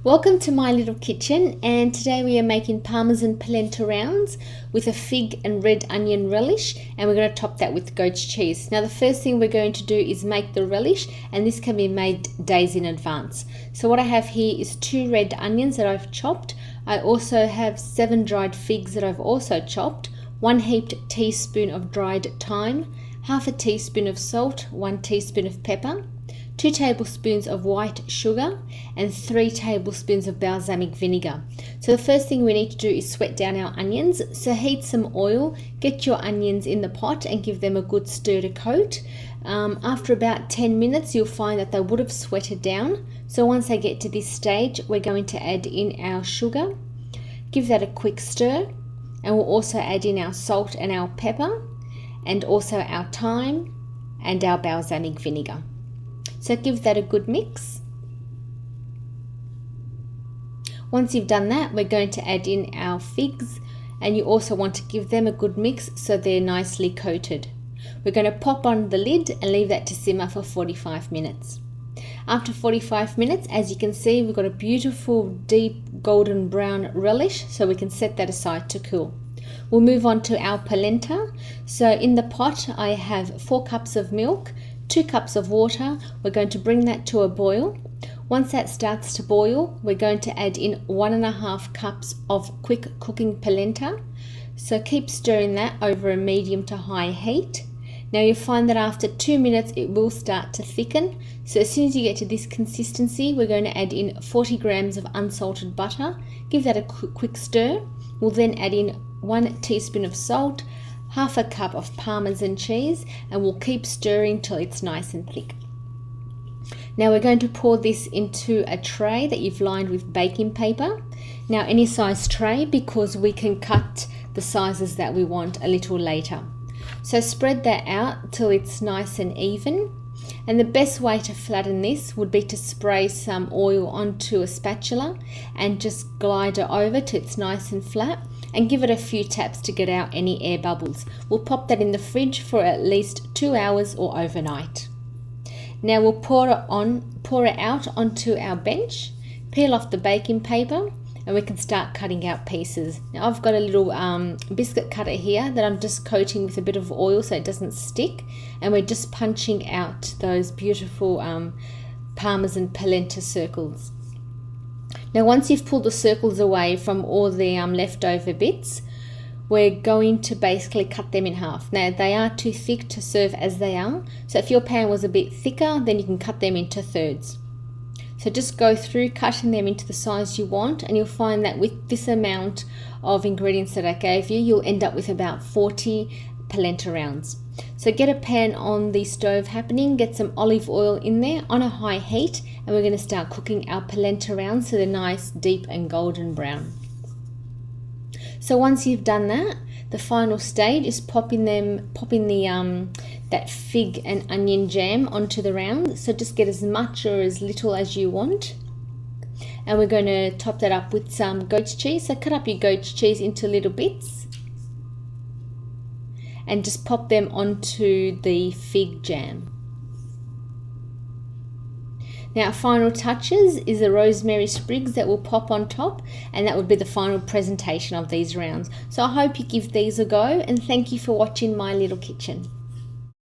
Welcome to my little kitchen, and today we are making Parmesan Polenta Rounds with a fig and red onion relish, and we're going to top that with goat's cheese. Now the first thing we're going to do is make the relish, and this can be made days in advance. So what I have here is 2 red onions that I've chopped. I also have 7 dried figs that I've also chopped, 1 heaped teaspoon of dried thyme, half a teaspoon of salt, 1 teaspoon of pepper, 2 tablespoons of white sugar, and 3 tablespoons of balsamic vinegar. So the first thing we need to do is sweat down our onions. So heat some oil, get your onions in the pot and give them a good stir to coat. After about 10 minutes you'll find that they would have sweated down. So once they get to this stage, we're going to add in our sugar, give that a quick stir, and we'll also add in our salt and our pepper, and also our thyme and our balsamic vinegar. So give that a good mix. Once you've done that, we're going to add in our figs, and you also want to give them a good mix so they're nicely coated. We're going to pop on the lid and leave that to simmer for 45 minutes. After 45 minutes, as you can see, we've got a beautiful deep golden brown relish, so we can set that aside to cool. We'll move on to our polenta. So in the pot I have 4 cups of milk, 2 cups of water. We're going to bring that to a boil. Once that starts to boil, we're going to add in 1.5 cups of quick cooking polenta. So keep stirring that over a medium to high heat. Now you'll find that after 2 minutes it will start to thicken. So as soon as you get to this consistency, we're going to add in 40 grams of unsalted butter. Give that a quick stir. We'll then add in 1 teaspoon of salt, half a cup of Parmesan cheese, and we'll keep stirring till it's nice and thick. Now we're going to pour this into a tray that you've lined with baking paper. Now any size tray, because we can cut the sizes that we want a little later. So spread that out till it's nice and even. And the best way to flatten this would be to spray some oil onto a spatula and just glide it over till it's nice and flat, and give it a few taps to get out any air bubbles. We'll pop that in the fridge for at least 2 hours or overnight. Now we'll pour it out onto our bench, peel off the baking paper, and we can start cutting out pieces. Now I've got a little biscuit cutter here that I'm just coating with a bit of oil so it doesn't stick, and we're just punching out those beautiful Parmesan polenta circles. Now once you've pulled the circles away from all the leftover bits, we're going to basically cut them in half. Now they are too thick to serve as they are, so if your pan was a bit thicker, then you can cut them into thirds. So just go through cutting them into the size you want, and you'll find that with this amount of ingredients that I gave you, you'll end up with about 40 polenta rounds. So get a pan on the stove happening, get some olive oil in there on a high heat, and we're going to start cooking our polenta rounds so they're nice, deep and golden brown. So once you've done that, the final stage is popping that fig and onion jam onto the round. So just get as much or as little as you want. And we're going to top that up with some goat's cheese. So cut up your goat's cheese into little bits and just pop them onto the fig jam. Now final touches is the rosemary sprigs that will pop on top, and that would be the final presentation of these rounds. So I hope you give these a go, and thank you for watching my little kitchen.